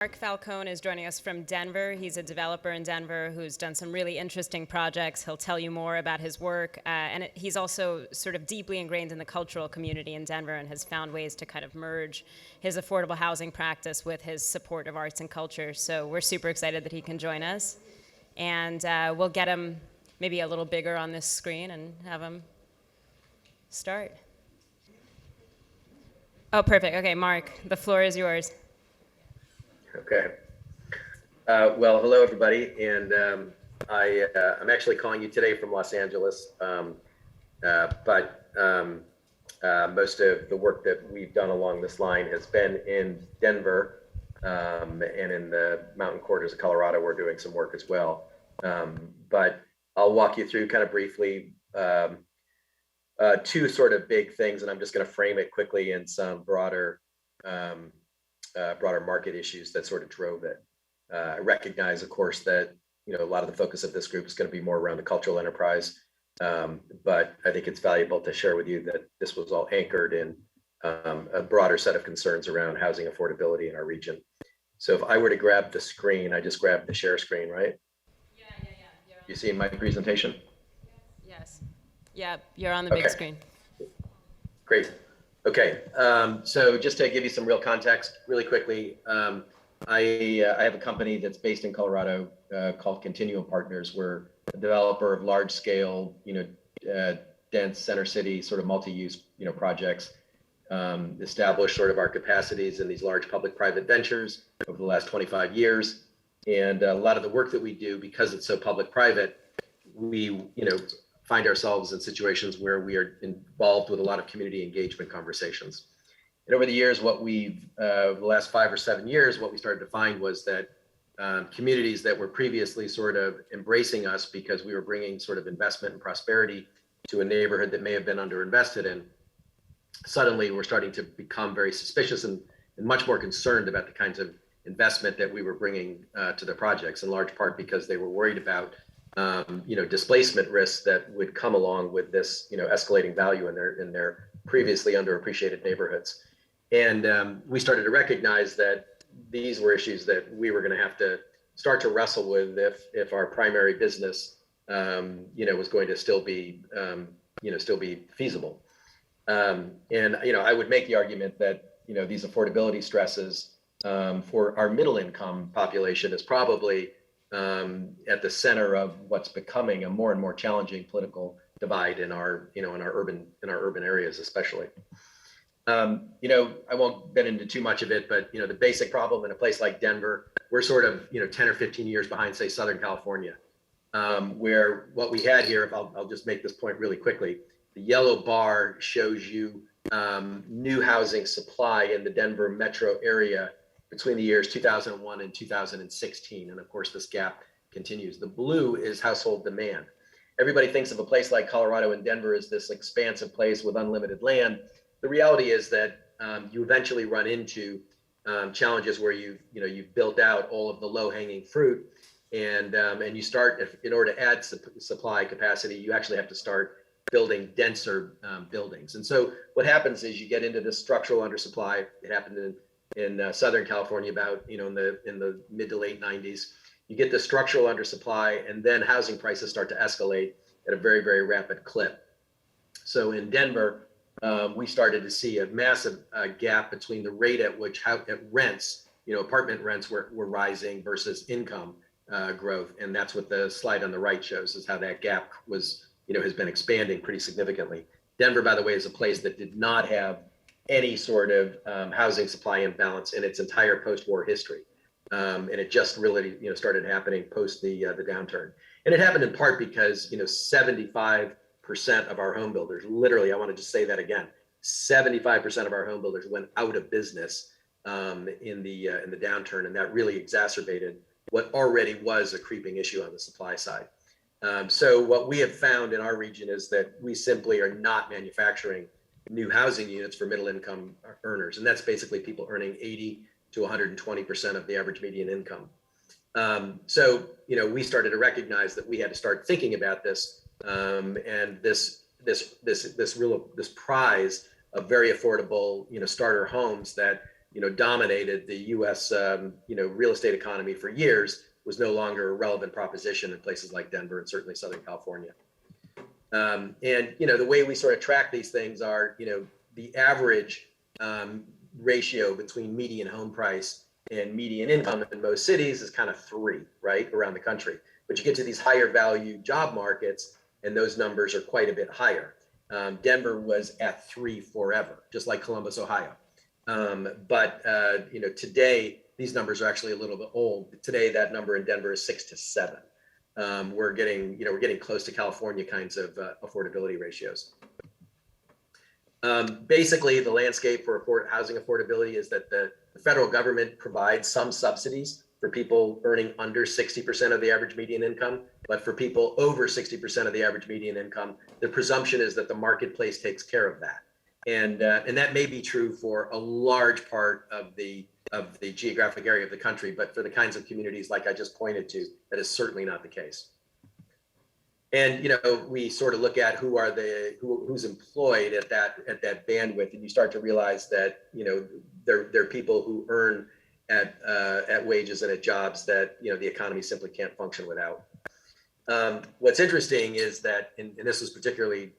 Mark Falcone is joining us from Denver. He's a developer in Denver who's done some really interesting projects. He'll tell you more about his work. He's also sort of deeply ingrained in the cultural community in Denver and has found ways to kind of merge his affordable housing practice with his support of arts and culture. So we're super excited that he can join us. And we'll get him maybe a little bigger on this screen and have him start. Oh, perfect. Okay, Mark, the floor is yours. Okay. Well, hello, everybody. And I'm actually calling you today from Los Angeles. But most of the work that we've done along this line has been in Denver and in the mountain quarters of Colorado. We're doing some work as well. But I'll walk you through kind of briefly two sort of big things, and I'm just going to frame it quickly in some broader market issues that sort of drove it. I recognize, of course, that a lot of the focus of this group is going to be more around the cultural enterprise, but I think it's valuable to share with you that this was all anchored in a broader set of concerns around housing affordability in our region. So if I were to grab the screen, I just grabbed the share screen, right? Yeah. You see my presentation? Yes. Yeah, you're on the big screen. Great. Okay, so just to give you some real context really quickly, I have a company that's based in Colorado called Continuum Partners. We're a developer of large scale, dense center city sort of multi-use, projects, established sort of our capacities in these large public-private ventures over the last 25 years. And a lot of the work that we do, because it's so public-private, we, find ourselves in situations where we are involved with a lot of community engagement conversations. And over the years, what we've, the last 5 or 7 years, what we started to find was that communities that were previously sort of embracing us because we were bringing sort of investment and prosperity to a neighborhood that may have been underinvested in, suddenly we're starting to become very suspicious and much more concerned about the kinds of investment that we were bringing to their projects, in large part because they were worried about displacement risks that would come along with this, escalating value in their previously underappreciated neighborhoods. And we started to recognize that these were issues that we were going to have to start to wrestle with if our primary business, was going to still be feasible. And I would make the argument that these affordability stresses for our middle income population is probably at the center of what's becoming a more and more challenging political divide in our urban areas, especially. I won't get into too much of it, but the basic problem in a place like Denver, we're sort of 10 or 15 years behind, say, Southern California, where what we had here, I'll just make this point really quickly. The yellow bar shows you new housing supply in the Denver metro area between the years 2001 and 2016. And of course, this gap continues. The blue is household demand. Everybody thinks of a place like Colorado and Denver as this expansive place with unlimited land. The reality is that you eventually run into challenges where you've built out all of the low-hanging fruit, and you start, in order to add supply capacity, you actually have to start building denser buildings. And so what happens is you get into this structural undersupply. It happened in Southern California about in the mid to late 90s. You get the structural undersupply, and then housing prices start to escalate at a very, very rapid clip. So in Denver, we started to see a massive gap between the rate at which rents, apartment rents were rising versus income growth. And that's what the slide on the right shows, is how that gap was, has been expanding pretty significantly. Denver, by the way, is a place that did not have any sort of housing supply imbalance in its entire post-war history. And it just really, started happening post the downturn. And it happened in part because, 75% of our home builders, literally, I want to just say that again, 75% of our home builders went out of business in the downturn, and that really exacerbated what already was a creeping issue on the supply side. So what we have found in our region is that we simply are not manufacturing new housing units for middle income earners. And that's basically people earning 80 to 120% of the average median income. So, we started to recognize that we had to start thinking about this, and this prize of very affordable, starter homes that dominated the U.S. Real estate economy for years was no longer a relevant proposition in places like Denver and certainly Southern California. And the way we sort of track these things are, the average ratio between median home price and median income in most cities is kind of 3, right, around the country. But you get to these higher value job markets, and those numbers are quite a bit higher. Denver was at 3 forever, just like Columbus, Ohio. But today these numbers are actually a little bit old. Today that number in Denver is 6 to 7. We're getting close to California kinds of affordability ratios. Basically, the landscape for housing affordability is that the federal government provides some subsidies for people earning under 60% of the average median income, but for people over 60% of the average median income, the presumption is that the marketplace takes care of that. And that may be true for a large part of the geographic area of the country, but for the kinds of communities like I just pointed to, that is certainly not the case. And we sort of look at who's employed at that bandwidth, and you start to realize that there are people who earn at wages and at jobs that the economy simply can't function without. What's interesting is that, and this was particularly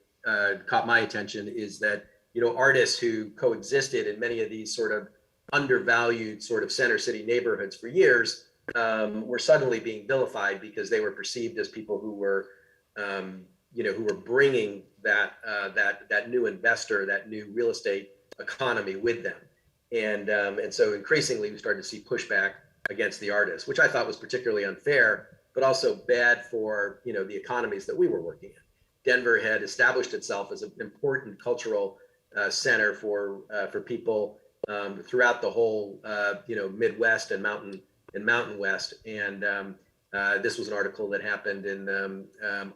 caught my attention, is that artists who coexisted in many of these sort of undervalued sort of center city neighborhoods for years were suddenly being vilified because they were perceived as people who were bringing that new investor, that new real estate economy with them. And so increasingly we started to see pushback against the artists, which I thought was particularly unfair, but also bad for the economies that we were working in. Denver had established itself as an important cultural center for people throughout the whole Midwest and Mountain West. And this was an article that happened in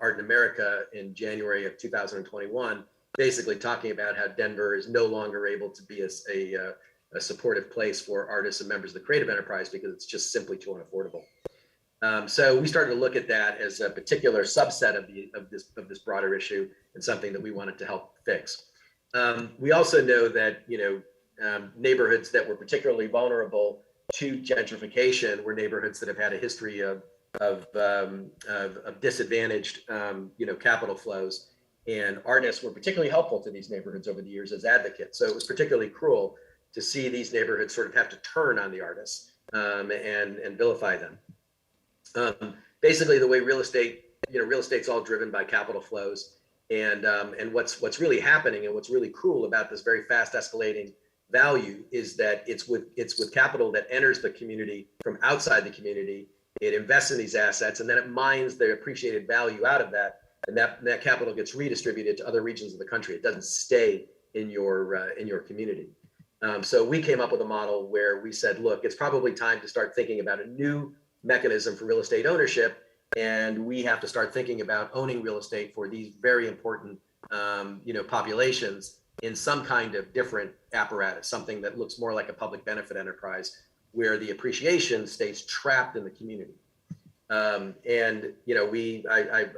Art in America in January of 2021, basically talking about how Denver is no longer able to be a supportive place for artists and members of the creative enterprise because it's just simply too unaffordable. So we started to look at that as a particular subset of this broader issue and something that we wanted to help fix. We also know that neighborhoods that were particularly vulnerable to gentrification were neighborhoods that have had a history of disadvantaged capital flows, and artists were particularly helpful to these neighborhoods over the years as advocates. So it was particularly cruel to see these neighborhoods sort of have to turn on the artists and vilify them. Basically, the way real estate's all driven by capital flows, and what's really happening and what's really cruel about this very fast escalating value is that it's with capital that enters the community from outside the community. It invests in these assets, and then it mines the appreciated value out of that, and that capital gets redistributed to other regions of the country. It doesn't stay in your community. So we came up with a model where we said, look, it's probably time to start thinking about a new mechanism for real estate ownership, and we have to start thinking about owning real estate for these very important populations in some kind of different apparatus, something that looks more like a public benefit enterprise where the appreciation stays trapped in the community.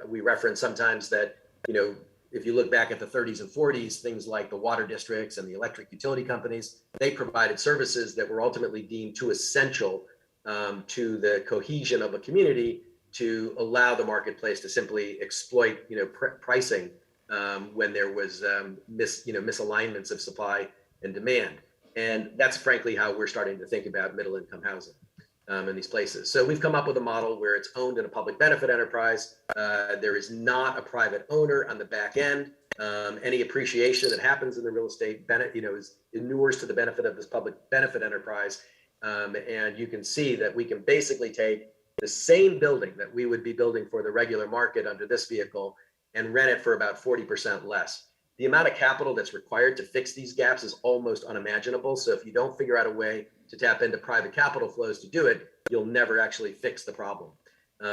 We reference sometimes that if you look back at the 30s and 40s, things like the water districts and the electric utility companies, they provided services that were ultimately deemed too essential to the cohesion of a community to allow the marketplace to simply exploit pricing when there was misalignments of supply and demand. And that's frankly how we're starting to think about middle income housing in these places. So we've come up with a model where it's owned in a public benefit enterprise. There is not a private owner on the back end. Any appreciation that happens in the real estate inures to the benefit of this public benefit enterprise. And you can see that we can basically take the same building that we would be building for the regular market under this vehicle and rent it for about 40% less. The amount of capital that's required to fix these gaps is almost unimaginable. So if you don't figure out a way to tap into private capital flows to do it, you'll never actually fix the problem.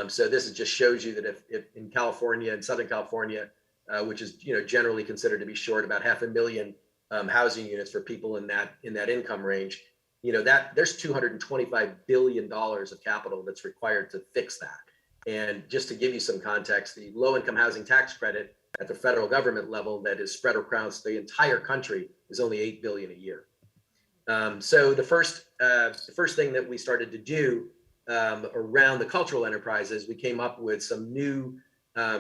So this just shows you that if in California and Southern California, which is generally considered to be short about 500,000 housing units for people in that income range, that there's $225 billion of capital that's required to fix that. And just to give you some context, the low-income housing tax credit at the federal government level that is spread across the entire country is only $8 billion a year. So the first thing that we started to do around the cultural enterprises, we came up with some new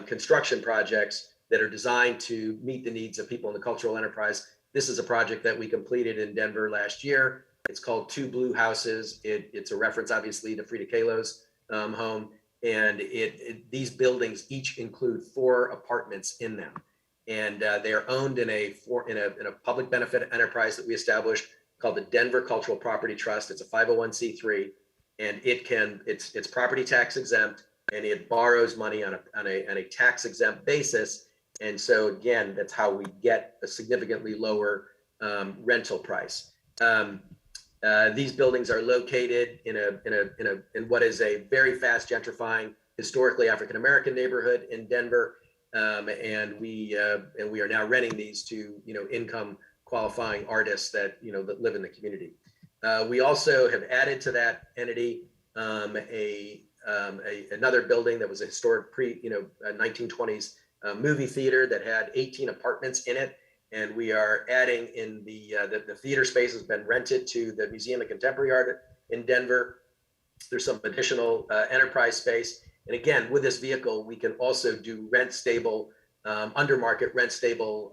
construction projects that are designed to meet the needs of people in the cultural enterprise. This is a project that we completed in Denver last year. It's called Two Blue Houses. It's a reference, obviously, to Frida Kahlo's home. And these buildings each include 4 apartments in them. And they are owned in a public benefit enterprise that we established called the Denver Cultural Property Trust. It's a 501c3, and it's property tax exempt, and it borrows money on a tax exempt basis. And so again, that's how we get a significantly lower rental price. These buildings are located in what is a very fast gentrifying, historically African American neighborhood in Denver, and we are now renting these to income qualifying artists that that live in the community. We also have added to that entity another building that was a historic 1920s movie theater that had 18 apartments in it. And we are adding in the theater space has been rented to the Museum of Contemporary Art in Denver. There's some additional enterprise space. And again, with this vehicle, we can also do rent stable, under market rent stable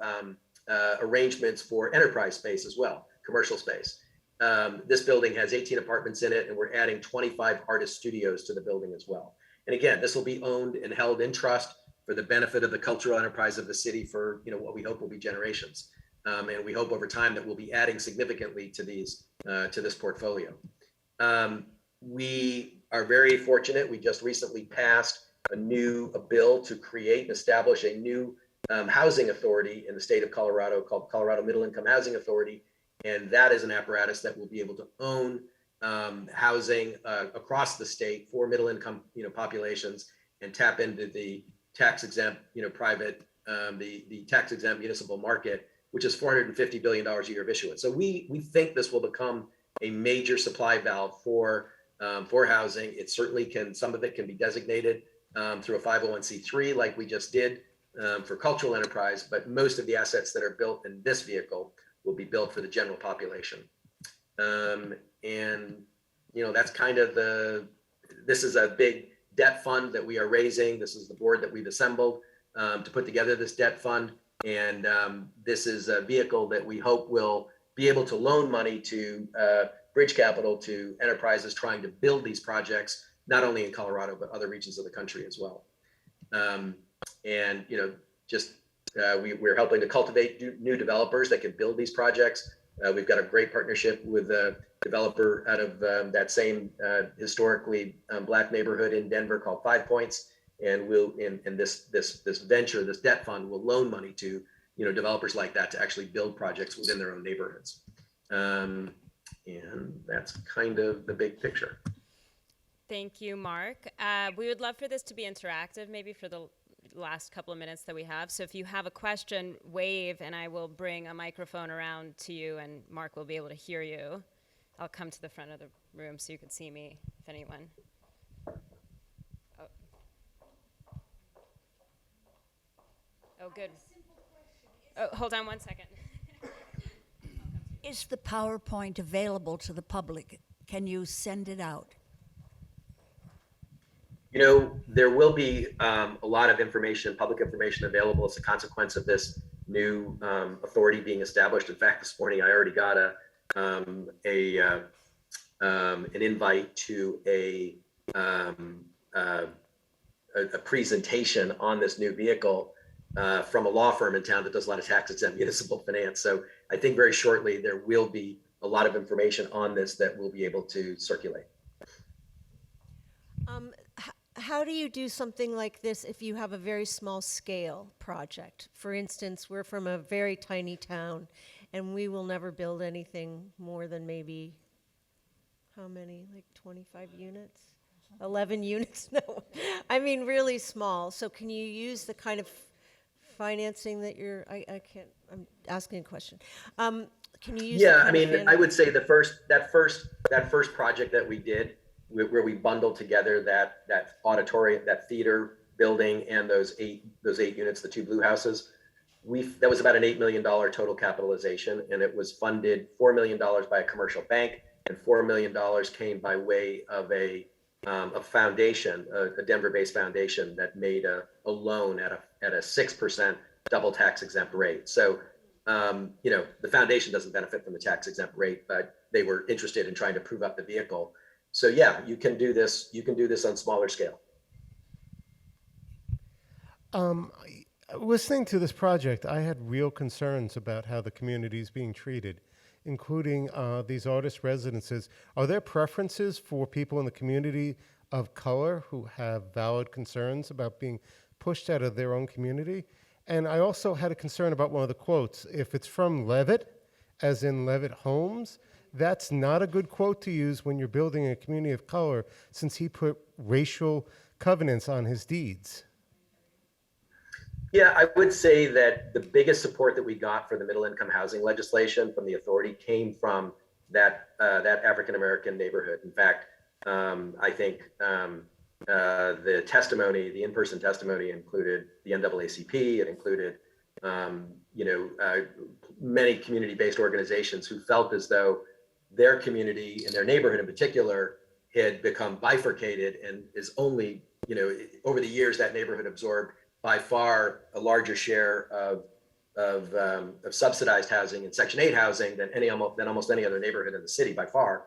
arrangements for enterprise space as well, commercial space. This building has 18 apartments in it, and we're adding 25 artist studios to the building as well. And again, this will be owned and held in trust for the benefit of the cultural enterprise of the city for what we hope will be generations. And we hope over time that we'll be adding significantly to these to this portfolio. We are very fortunate. We just recently passed a bill to create and establish a new housing authority in the state of Colorado called Colorado Middle Income Housing Authority. And that is an apparatus that will be able to own housing across the state for middle income populations and tap into the tax exempt private the tax exempt municipal market, which is $450 billion a year of issuance. So we think this will become a major supply valve for housing. It certainly can, some of it can be designated through a 501c3 like we just did for cultural enterprise, but most of the assets that are built in this vehicle will be built for the general population. And that's kind of this is a big debt fund that we are raising. This is the board that we've assembled to put together this debt fund. And this is a vehicle that we hope will be able to loan money to bridge capital to enterprises trying to build these projects, not only in Colorado, but other regions of the country as well. We're helping to cultivate new developers that can build these projects. We've got a great partnership with a developer out of that same historically Black neighborhood in Denver called 5 Points. And this venture, this debt fund, will loan money to developers like that to actually build projects within their own neighborhoods. And that's kind of the big picture. Thank you, Mark. We would love for this to be interactive, maybe for the last couple of minutes that we have. So if you have a question, wave, and I will bring a microphone around to you, and Mark will be able to hear you. I'll come to the front of the room so you can see me, if anyone. Oh, good. Oh, hold on one second. Is the PowerPoint available to the public? Can you send it out? There will be a lot of information, public information available as a consequence of this new authority being established. In fact, this morning I already got an invite to a presentation on this new vehicle from a law firm in town that does a lot of tax exempt municipal finance. So I think very shortly there will be a lot of information on this that we'll be able to circulate. How do you do something like this if you have a very small scale project? For instance, we're from a very tiny town and we will never build anything more than maybe, how many, like 25 units? 11 units? No, I mean really small. So can you use the kind of financing that I'm asking a question. Can you use I would say that first project that we did where we bundled together that auditorium, that theater building, and those eight units, the two blue houses, that was about an $8 million total capitalization, and it was funded $4 million by a commercial bank, and $4 million came by way of a foundation, a Denver-based foundation that made a loan at a 6% double tax exempt rate. So, the foundation doesn't benefit from the tax exempt rate, but they were interested in trying to prove up the vehicle. So yeah, you can do this. You can do this on smaller scale. Listening to this project, I had real concerns about how the community is being treated, including these artist residences. Are there preferences for people in the community of color who have valid concerns about being pushed out of their own community? And I also had a concern about one of the quotes. If it's from Levitt, as in Levitt Homes, that's not a good quote to use when you're building a community of color, since he put racial covenants on his deeds. Yeah, I would say that the biggest support that we got for the middle income housing legislation from the authority came from that African American neighborhood. In fact, I think the testimony, the in-person testimony, included the NAACP. It included many community-based organizations who felt as though their community and their neighborhood in particular had become bifurcated, and is only, over the years that neighborhood absorbed by far a larger share of subsidized housing and Section 8 housing than almost any other neighborhood in the city by far.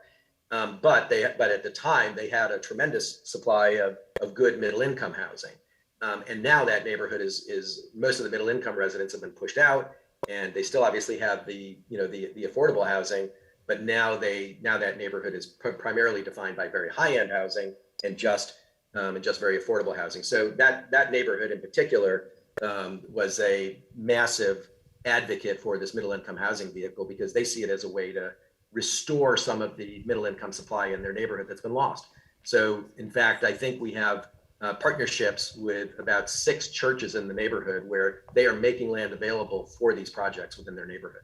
But at the time they had a tremendous supply of good middle income housing. And now that neighborhood is most of the middle income residents have been pushed out, and they still obviously have the affordable housing, but now that neighborhood is primarily defined by very high end housing and just very affordable housing. So that neighborhood in particular was a massive advocate for this middle income housing vehicle, because they see it as a way to restore some of the middle income supply in their neighborhood that's been lost. So in fact, I think we have partnerships with about 6 churches in the neighborhood where they are making land available for these projects within their neighborhood.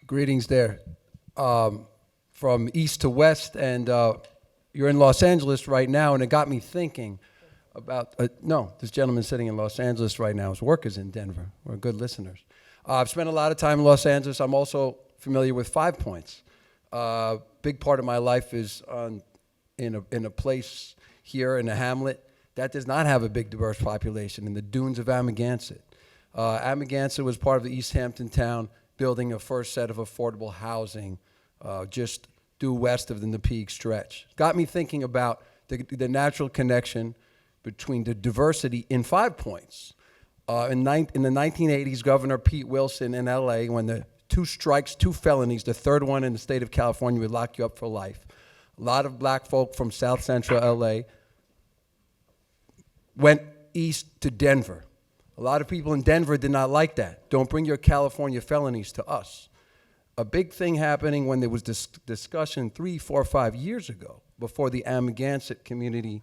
Greetings there. From east to west, and you're in Los Angeles right now, and it got me thinking about, this gentleman sitting in Los Angeles right now, his work is in Denver. We're good listeners. I've spent a lot of time in Los Angeles. I'm also familiar with 5 Points. Big part of my life is in a place here in a hamlet that does not have a big diverse population, in the dunes of Amagansett. Amagansett was part of the East Hampton town, building a first set of affordable housing just due west of the Napeague stretch. Got me thinking about the natural connection between the diversity in 5 Points. In the 1980s, Governor Pete Wilson in LA, when the 2 strikes, 2 felonies, the third one in the state of California would lock you up for life. A lot of black folk from South Central LA went east to Denver. A lot of people in Denver did not like that. Don't bring your California felonies to us. A big thing happening when there was this discussion 3, 4, 5 years ago, before the Amagansett community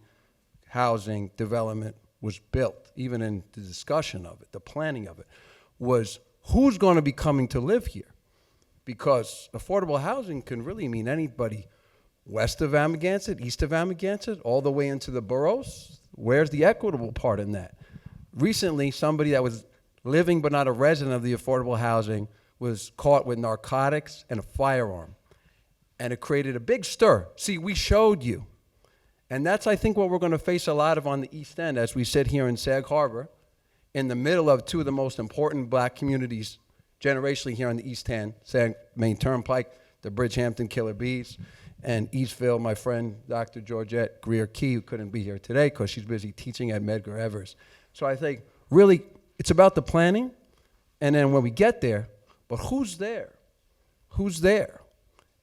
housing development was built, even in the discussion of it, the planning of it, was who's going to be coming to live here? Because affordable housing can really mean anybody west of Amagansett, east of Amagansett, all the way into the boroughs. Where's the equitable part in that? Recently, somebody that was living but not a resident of the affordable housing was caught with narcotics and a firearm. And it created a big stir. See, we showed you. And that's, I think, what we're going to face a lot of on the East End as we sit here in Sag Harbor, in the middle of 2 of the most important black communities generationally here on the East End, Sag Main Turnpike, the Bridgehampton Killer Bees, and Eastville, my friend, Dr. Georgette Greer-Key, who couldn't be here today because she's busy teaching at Medgar Evers. So I think, really, it's about the planning, and then when we get there, but who's there? Who's there?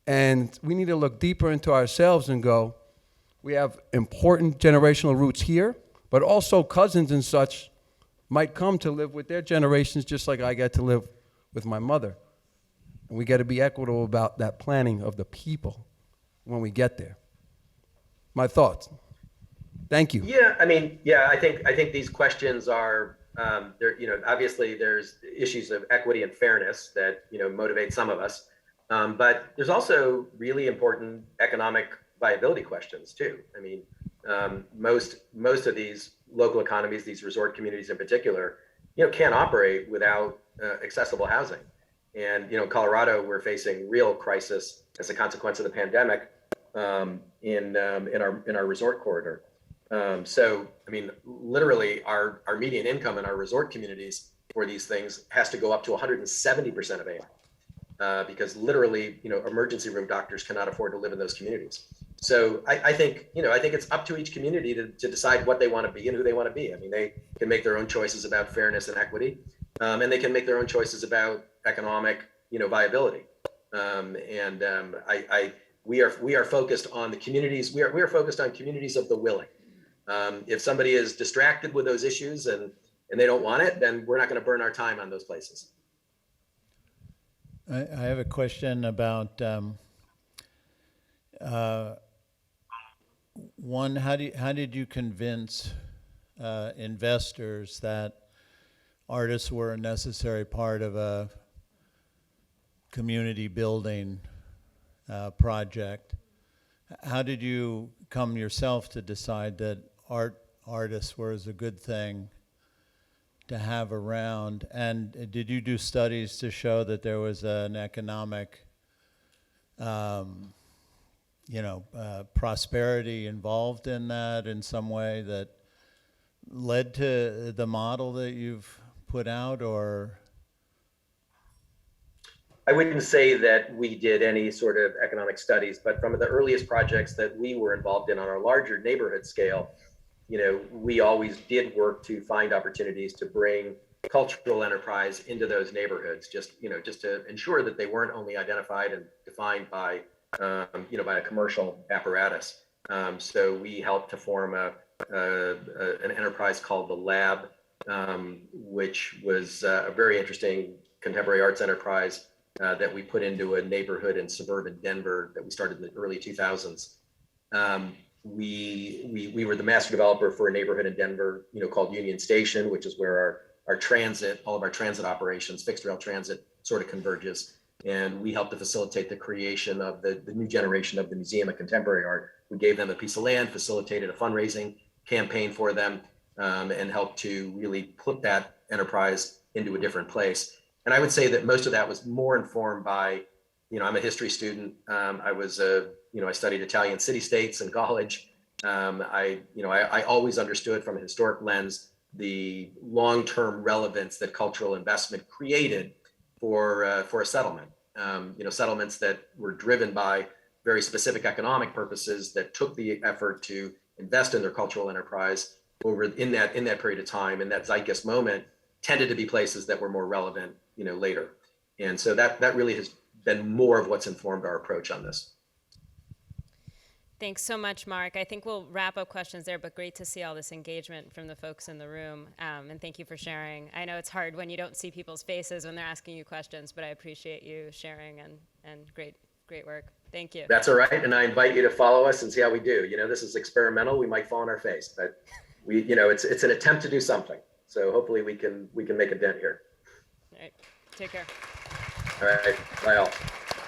And we need to look deeper into ourselves and go, we have important generational roots here, but also cousins and such might come to live with their generations just like I get to live with my mother. And we got to be equitable about that planning of the people when we get there. My thoughts. Thank you. Yeah, I think these questions are there. Obviously there's issues of equity and fairness that motivate some of us, but there's also really important economic viability questions too. Most of these local economies, these resort communities in particular, can't operate without accessible housing. And Colorado, we're facing real crisis as a consequence of the pandemic in our resort corridor. So, I mean, literally, our median income in our resort communities for these things has to go up to 170% of AMI, because literally, emergency room doctors cannot afford to live in those communities. So I think it's up to each community to decide what they want to be and who they want to be. I mean, they can make their own choices about fairness and equity, and they can make their own choices about economic, viability. We are focused on the communities. We are focused on communities of the willing. If somebody is distracted with those issues and they don't want it, then we're not going to burn our time on those places. I have a question about one. How did you convince investors that artists were a necessary part of a community building project? How did you come yourself to decide that artists were a good thing to have around? And did you do studies to show that there was an economic, prosperity involved in that in some way that led to the model that you've put out? Or I wouldn't say that we did any sort of economic studies, but from the earliest projects that we were involved in on our larger neighborhood scale, we always did work to find opportunities to bring cultural enterprise into those neighborhoods, just to ensure that they weren't only identified and defined by, by a commercial apparatus. So we helped to form an enterprise called the Lab, which was a very interesting contemporary arts enterprise that we put into a neighborhood in suburban Denver that we started in the early 2000s. We were the master developer for a neighborhood in Denver, called Union Station, which is where our transit, all of our transit operations, fixed rail transit, sort of converges. And we helped to facilitate the creation of the new generation of the Museum of Contemporary Art. We gave them a piece of land, facilitated a fundraising campaign for them, and helped to really put that enterprise into a different place. And I would say that most of that was more informed by, I'm a history student. I studied Italian city-states in college. I always understood from a historic lens the long-term relevance that cultural investment created for a settlement. Settlements that were driven by very specific economic purposes that took the effort to invest in their cultural enterprise in that period of time, in that zeitgeist moment, tended to be places that were more relevant, later. And so that really has been more of what's informed our approach on this. Thanks so much, Mark. I think we'll wrap up questions there, but great to see all this engagement from the folks in the room. And thank you for sharing. I know it's hard when you don't see people's faces when they're asking you questions, but I appreciate you sharing and great work. Thank you. That's all right. And I invite you to follow us and see how we do. This is experimental. We might fall on our face, but it's an attempt to do something. So hopefully we can make a dent here. All right. Take care. All right. Bye all.